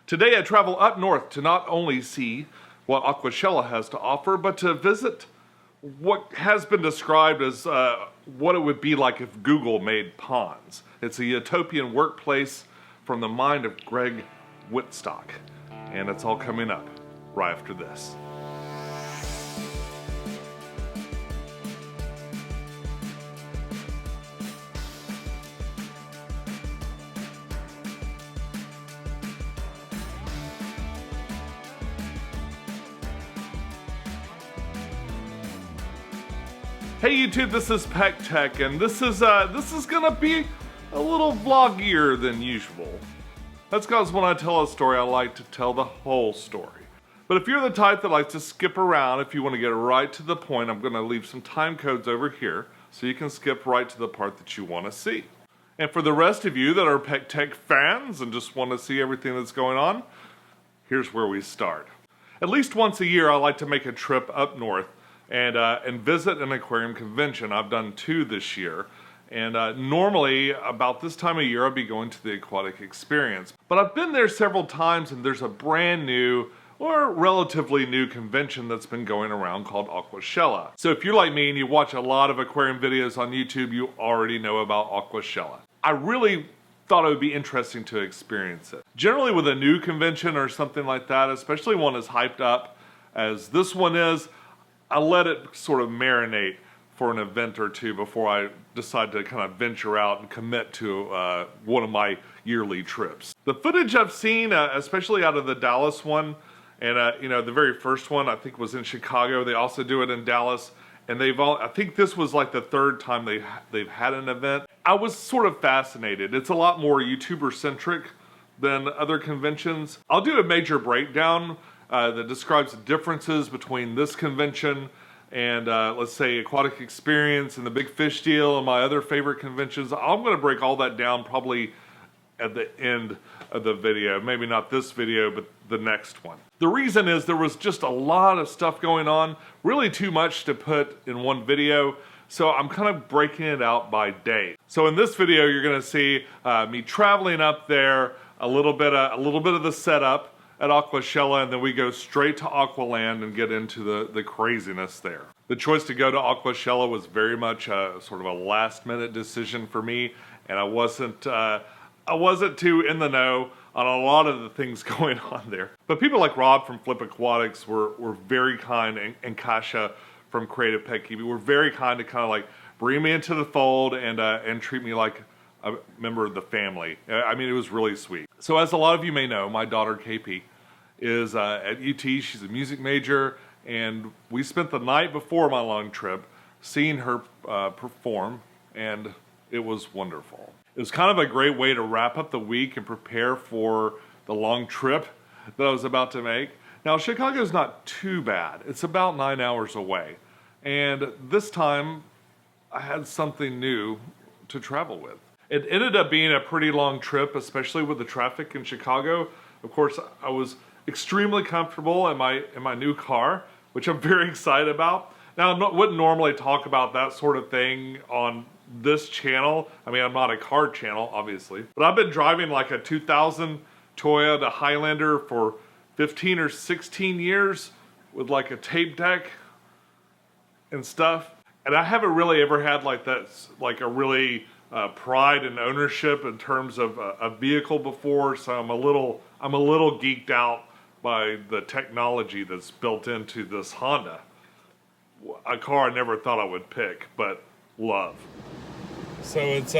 Today I travel up north to not only see what Aquascape has to offer, but to visit what has been described as what it would be like if Google made ponds. It's a utopian workplace from the mind of Greg Whitstock, and it's all coming up right after this. Hey YouTube, this is Pecktec, and this is gonna be a little vloggier than usual. That's because when I tell a story, I like to tell the whole story. But if you're the type that likes to skip around, if you want to get right to the point, I'm gonna leave some time codes over here so you can skip right to the part that you want to see. And for the rest of you that are Pecktec fans and just want to see everything that's going on, here's where we start. At least once a year, I like to make a trip up north and visit an aquarium convention. I've done 2 this year, and normally about this time of year I'll be going to the Aquatic Experience. But I've been there several times, and there's a brand new or relatively new convention that's been going around called Aquascape. So if you're like me and you watch a lot of aquarium videos on YouTube, you already know about Aquascape. I really thought it would be interesting to experience it. Generally with a new convention or something like that, especially one as hyped up as this one is, I let it sort of marinate for an event or two before I decide to kind of venture out and commit to one of my yearly trips. The footage I've seen, especially out of the Dallas one, and you know, the very first one I think was in Chicago. They also do it in Dallas, and I think this was like the 3rd time they've had an event. I was sort of fascinated. It's a lot more YouTuber centric than other conventions. I'll do a major breakdown that describes the differences between this convention and let's say Aquatic Experience and the Big Fish Deal and my other favorite conventions. I'm going to break all that down probably at the end of the video. Maybe not this video, but the next one. The reason is there was just a lot of stuff going on, really too much to put in one video, so I'm kind of breaking it out by day. So in this video you're going to see me traveling up there, a little bit of the setup at Aquascape, and then we go straight to Aqualand and get into the craziness there. The choice to go to Aquascape was very much sort of a last-minute decision for me, and I wasn't too in the know on a lot of the things going on there. But people like Rob from Flip Aquatics were very kind, and Kasha from Creative Pet Keeping were very kind to kind of like bring me into the fold and treat me like a member of the family. I mean, it was really sweet. So as a lot of you may know, my daughter KP is at UT. She's a music major, and we spent the night before my long trip seeing her perform, and it was wonderful. It was kind of a great way to wrap up the week and prepare for the long trip that I was about to make. Now, Chicago's not too bad. It's about 9 hours away, and this time I had something new to travel with. It ended up being a pretty long trip, especially with the traffic in Chicago. Of course, I was extremely comfortable in my new car, which I'm very excited about. Now, I wouldn't normally talk about that sort of thing on this channel. I mean, I'm not a car channel, obviously. But I've been driving like a 2000 Toyota Highlander for 15 or 16 years with like a tape deck and stuff. And I haven't really ever had like that, like a really pride and ownership in terms of a vehicle before, so I'm a little geeked out by the technology that's built into this Honda. A car I never thought I would pick, but love. So it's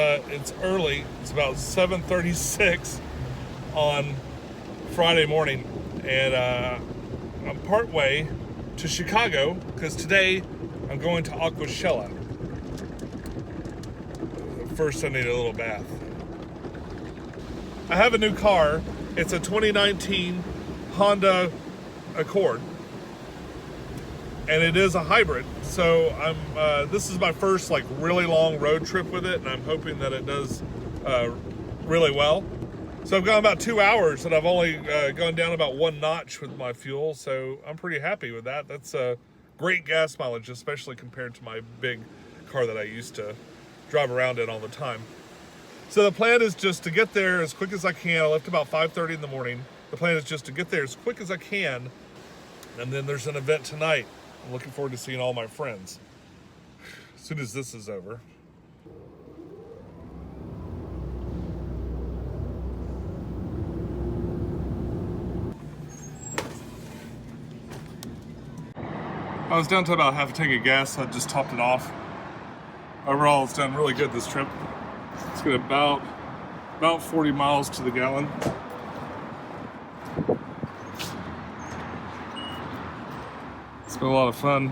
early. It's about 7:36 on Friday morning, and I'm partway to Chicago because today I'm going to Aquascape. First, I need a little bath. I have a new car. It's a 2019 Honda Accord, and it is a hybrid. So this is my first like really long road trip with it, and I'm hoping that it does really well. So I've gone about 2 hours, and I've only gone down about 1 notch with my fuel. So I'm pretty happy with that. That's a great gas mileage, especially compared to my big car that I used to drive around in all the time. So the plan is just to get there as quick as I can. I left about 5:30 in the morning, The plan is just to get there as quick as I can, and then there's an event tonight. I'm looking forward to seeing all my friends as soon as this is over. I was down to about half a tank of gas, so I just topped it off. Overall, it's done really good this trip. It's got about 40 miles to the gallon. It's been a lot of fun.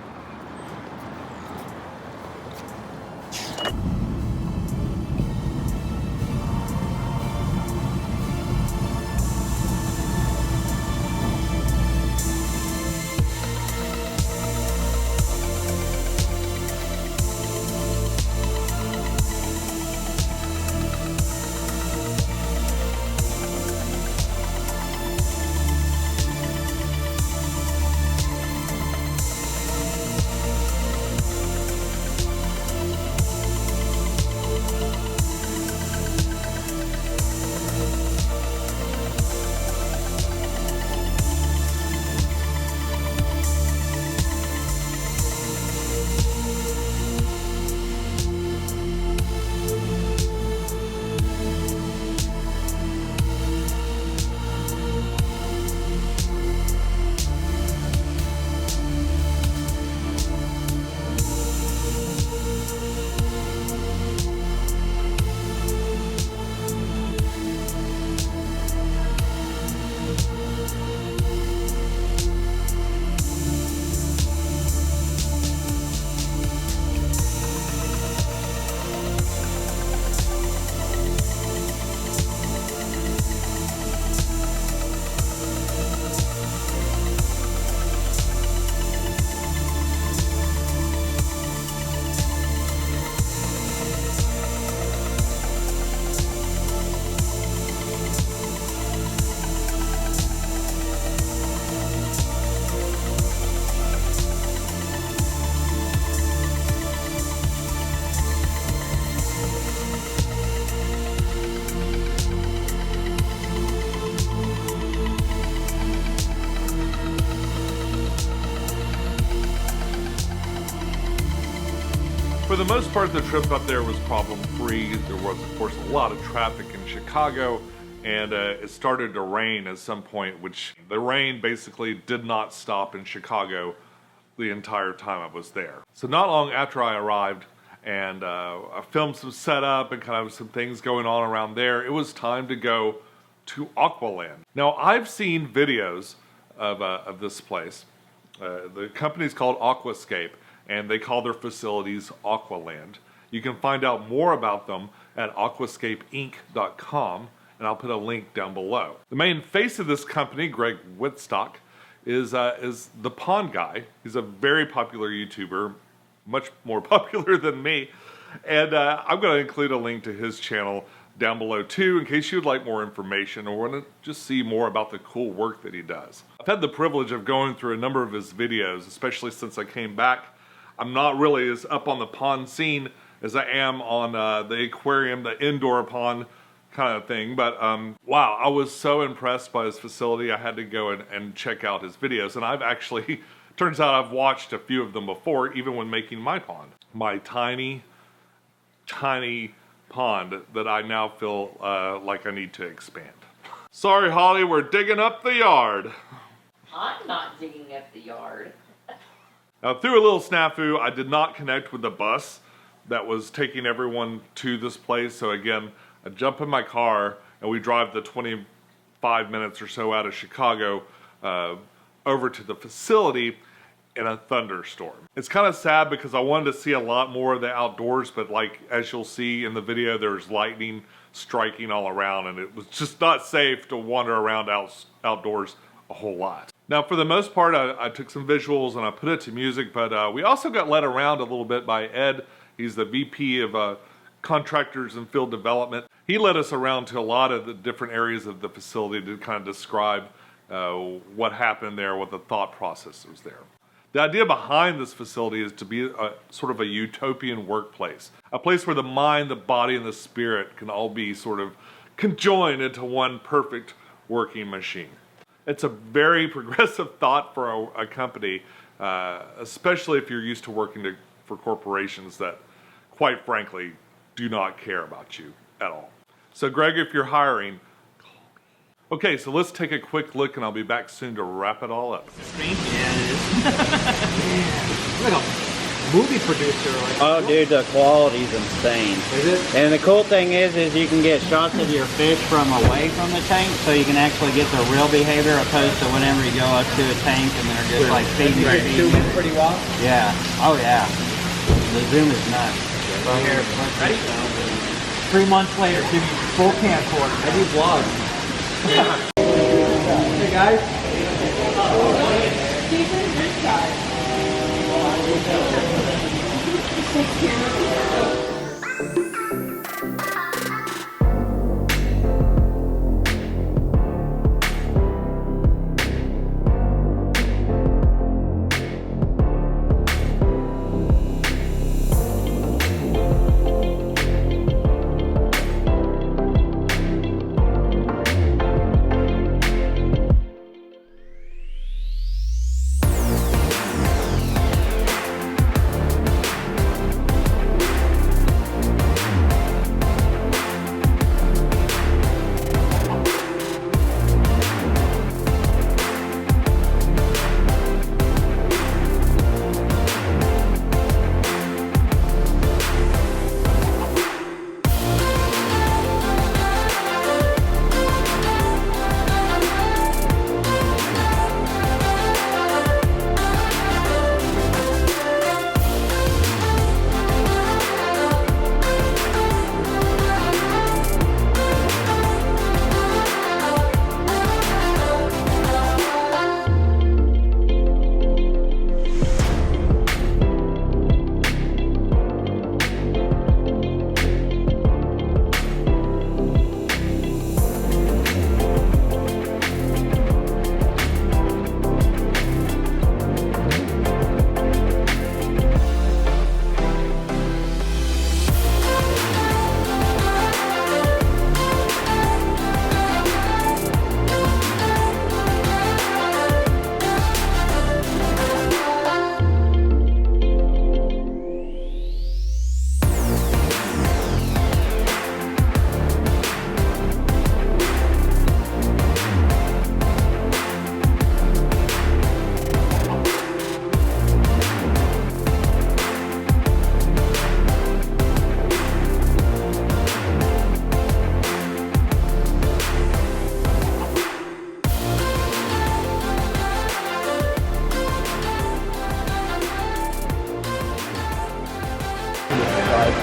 For the most part, the trip up there was problem-free. There was, of course, a lot of traffic in Chicago, and it started to rain at some point, which the rain basically did not stop in Chicago the entire time I was there. So not long after I arrived, and I filmed some setup and kind of some things going on around there, it was time to go to Aqualand. Now, I've seen videos of this place. The company's called Aquascape, and they call their facilities Aqualand. You can find out more about them at aquascapeinc.com, and I'll put a link down below. The main face of this company, Greg Whitstock, is the pond guy. He's a very popular YouTuber, much more popular than me, and I'm going to include a link to his channel down below too, in case you'd like more information or want to just see more about the cool work that he does. I've had the privilege of going through a number of his videos, especially since I came back. I'm not really as up on the pond scene as I am on the aquarium, the indoor pond kind of thing, but wow, I was so impressed by his facility, I had to go and check out his videos, and I've actually, turns out I've watched a few of them before, even when making my pond. My tiny, tiny pond that I now feel like I need to expand. Sorry, Holly, we're digging up the yard. I'm not digging up the yard. Now, through a little snafu, I did not connect with the bus that was taking everyone to this place. So again, I jump in my car and we drive the 25 minutes or so out of Chicago over to the facility in a thunderstorm. It's kind of sad because I wanted to see a lot more of the outdoors, but like as you'll see in the video, there's lightning striking all around, and it was just not safe to wander around outdoors a whole lot. Now, for the most part, I took some visuals and I put it to music, but we also got led around a little bit by Ed. He's the VP of Contractors and Field Development. He led us around to a lot of the different areas of the facility to kind of describe what happened there, what the thought process was there. The idea behind this facility is to be sort of a utopian workplace, a place where the mind, the body, and the spirit can all be sort of conjoined into one perfect working machine. It's a very progressive thought for a company, especially if you're used to working for corporations that, quite frankly, do not care about you at all. So Greg, if you're hiring, call me. Okay, so let's take a quick look and I'll be back soon to wrap it all up. Strange, yeah, it is. Man, like a movie producer. Like, oh, dude, the quality's insane. Is it? And the cool thing is you can get shots of your fish from away from the tank, so you can actually get the real behavior opposed to whenever you go up to a tank and they're just like feeding. You can zoom in pretty well. Yeah. Oh yeah. The zoom is nuts. Right here. Ready? 3 months later, give you full camcorder. I do vlogs. Hey guys.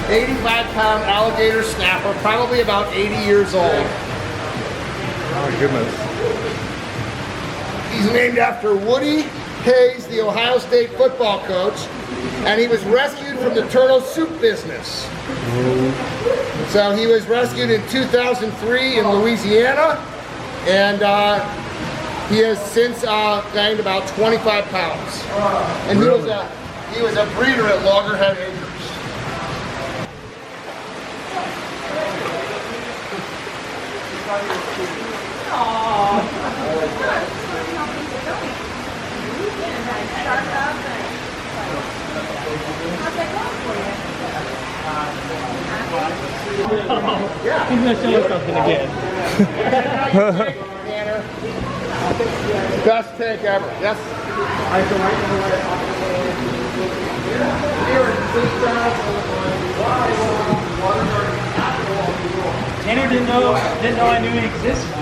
£85-pound alligator snapper, probably about 80 years old. Oh my goodness. He's named after Woody Hayes, the Ohio State football coach, and he was rescued from the turtle soup business. So he was rescued in 2003 in Louisiana, and he has since gained about 25 pounds. And he was a breeder at Loggerhead Acres. He's gonna show us something again. Best tank ever. Yes. Tanner didn't know I knew he existed.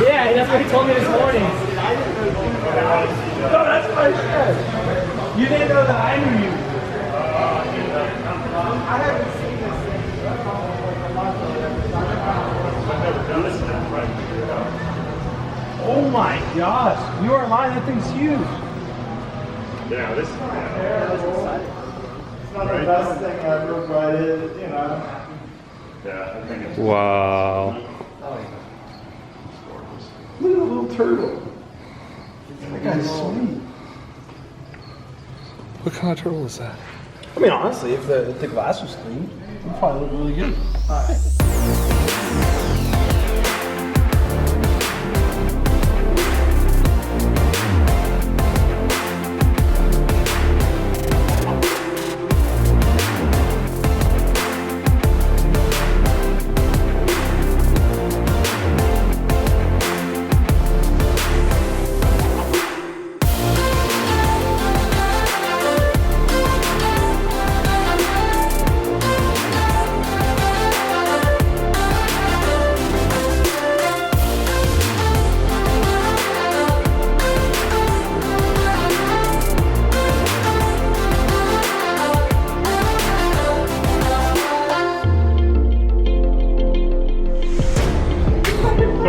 Yeah, that's what he told me this morning. No, that's what I said. You didn't know that I knew you. I haven't seen this thing. Oh my gosh, you are lying, that thing's huge. Yeah, this is It's not the best thing ever, but it, you know. yeah, I think it's Wow. Look at the little turtle. That guy's sweet. What kind of turtle is that? I mean, honestly, if the glass was clean, it would probably look really good. All right.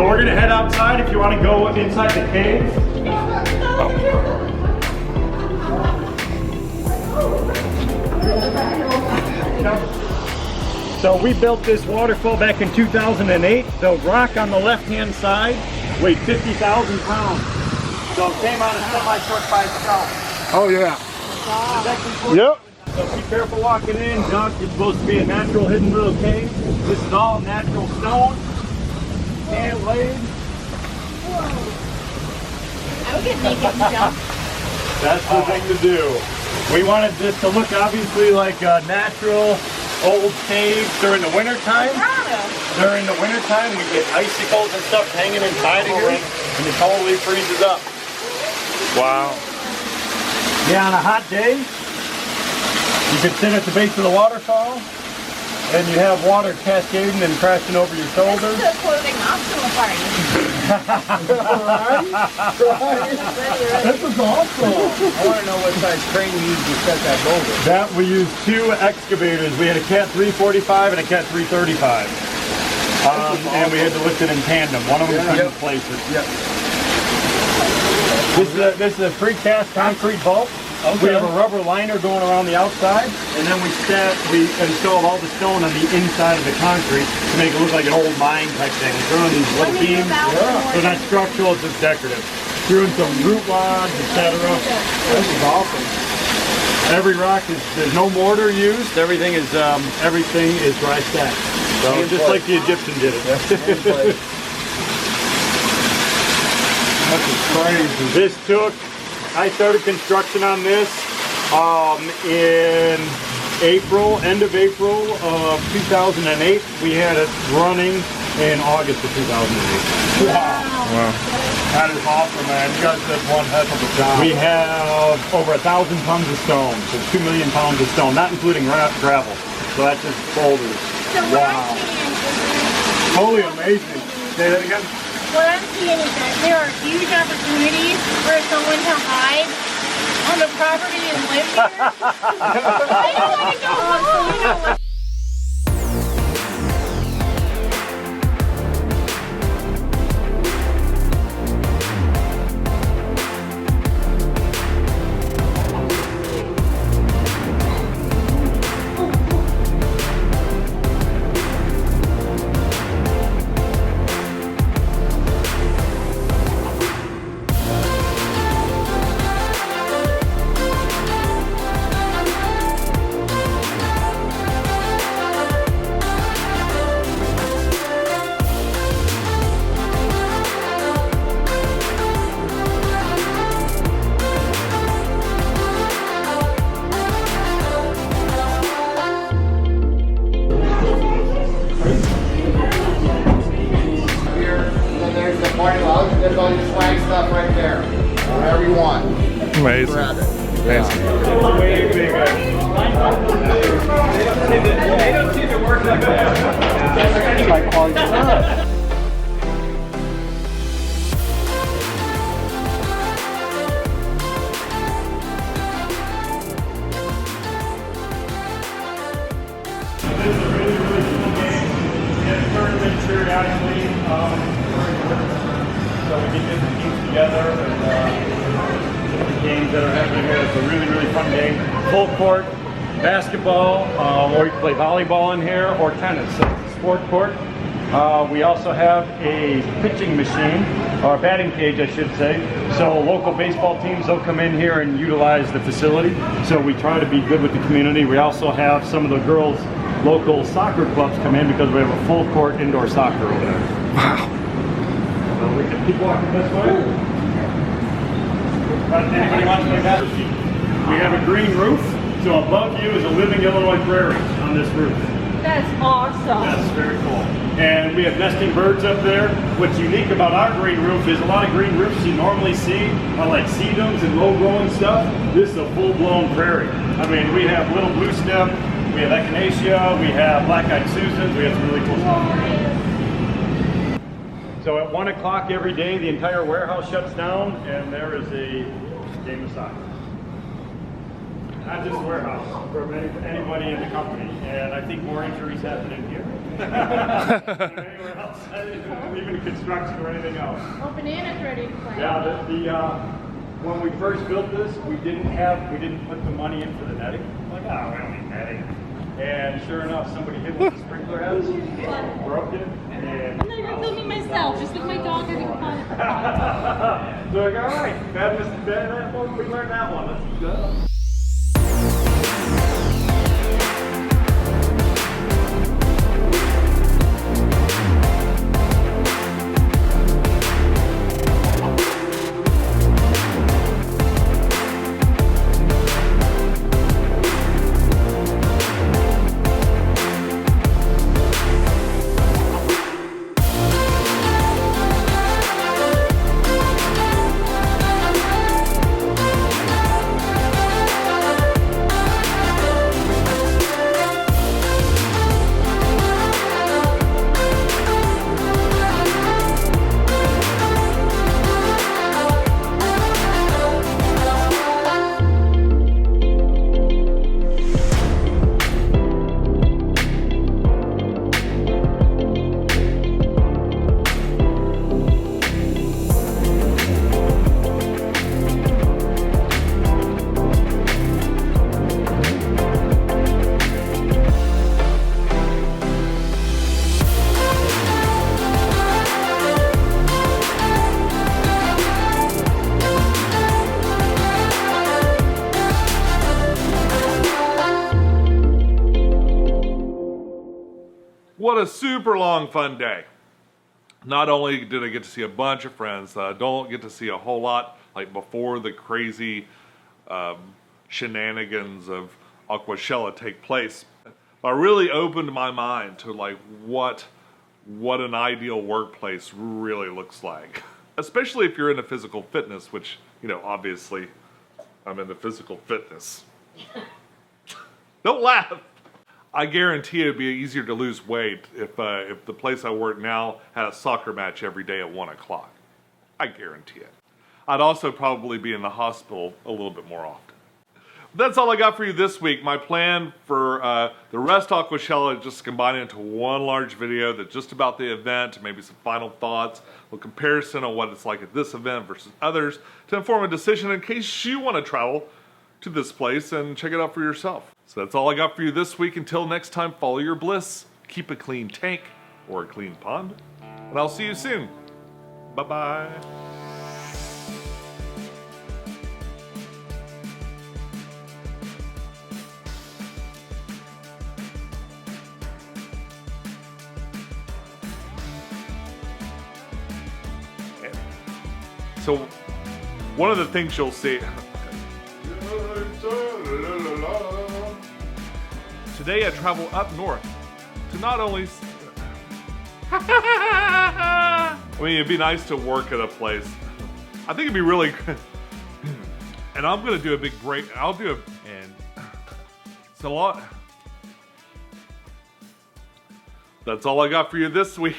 So we're gonna head outside if you want to go inside the cave. So we built this waterfall back in 2008. The rock on the left-hand side weighed 50,000 pounds. So it came out of semi-truck by itself. Oh yeah. Yep. So be careful walking in, Duck. It's supposed to be a natural hidden little cave. This is all natural stone, hand laid. I would get naked and jump. That's the thing to do. We wanted this to look obviously like a natural old cave during the winter time. During the winter time, we get icicles and stuff hanging inside of here, and it totally freezes up. Wow. Yeah, on a hot day, you could sit at the base of the waterfall, and you have water cascading and crashing over your shoulders. This is a clothing optional party. This is awesome. I want to know what size crane you used to set that boulder. That we used 2 excavators. We had a Cat 345 and a Cat 335. And we had to lift it in tandem. One of them couldn't place it. Yep. This is a precast concrete vault. We have a rubber liner going around the outside, and then we installed all the stone on the inside of the concrete to make it look like an old mine type thing. We threw in these little beams. They're not structural, it's just decorative. Threw in some root rods, etc. This is awesome. Every rock there's no mortar used. Everything is dry stacked. So just like the Egyptian did it. That's crazy. I started construction on this in April, end of April of 2008. We had it running in August of 2008. Wow. That is awesome, man. You guys did one heck of a job. We have over 1,000 tons of stone, so 2 million pounds of stone, not including gravel. So that's just boulders. So wow. Totally amazing. Say that again? What I'm seeing is that there are huge opportunities for someone to hide on the property and live here. I don't want to go home, so you know what? There's all your swag stuff right there. Whatever you want. Amazing. Grab it. Amazing. Way bigger. They don't see the work like that. That's like quality stuff. This is a really, really cool game. We have tournaments periodically. So we get different teams together and different games that are happening here. It's a really, really fun game. Full court, basketball, or you can play volleyball in here, or tennis. So it's a sport court. We also have a pitching machine, or a batting cage, I should say. So local baseball teams will come in here and utilize the facility. So we try to be good with the community. We also have some of the girls' local soccer clubs come in because we have a full court indoor soccer over there. Wow. So we can keep walking this way. Anybody want to play that? We have a green roof. So above you is a living Illinois prairie on this roof. That's awesome. That's very cool. And we have nesting birds up there. What's unique about our green roof is a lot of green roofs you normally see are like sedums and low-growing stuff. This is a full-blown prairie. I mean, we have little blue stem, we have echinacea, we have black-eyed Susans, we have some really cool stuff. So at 1 o'clock every day, the entire warehouse shuts down, and there is a game of soccer. Not just the warehouse, for anybody in the company. And I think more injuries happen in here. Anywhere else, even construction or anything else. Oh, banana's ready to plant. Yeah, when we first built this, we didn't put the money in for the netting. Like, oh, we don't need netting. And sure enough, somebody hit one of the sprinkler heads, broke it, and I'm not even filming myself, just with my dog having fun. so like, all right, bad, we learned that one. Let's go. What a super long fun day. Not only did I get to see a bunch of friends that I don't get to see a whole lot, like before the crazy shenanigans of Aquascape take place, I really opened my mind to like what an ideal workplace really looks like. Especially if you're into physical fitness, which, you know, obviously I'm into physical fitness. Don't laugh. I guarantee it'd be easier to lose weight if the place I work now had a soccer match every day at 1 o'clock. I guarantee it. I'd also probably be in the hospital a little bit more often. That's all I got for you this week. My plan for the rest of Aquascape is just to combine it into one large video that's just about the event, maybe some final thoughts, a comparison on what it's like at this event versus others, to inform a decision in case you want to travel to this place and check it out for yourself. So that's all I got for you this week. Until next time, follow your bliss, keep a clean tank or a clean pond, and I'll see you soon. Bye-bye. So, one of the things you'll see... Today I travel up north to not only... I mean, it'd be nice to work at a place. I think it'd be really good. And I'm gonna do a big break. I'll do and it's a lot. That's all I got for you this week.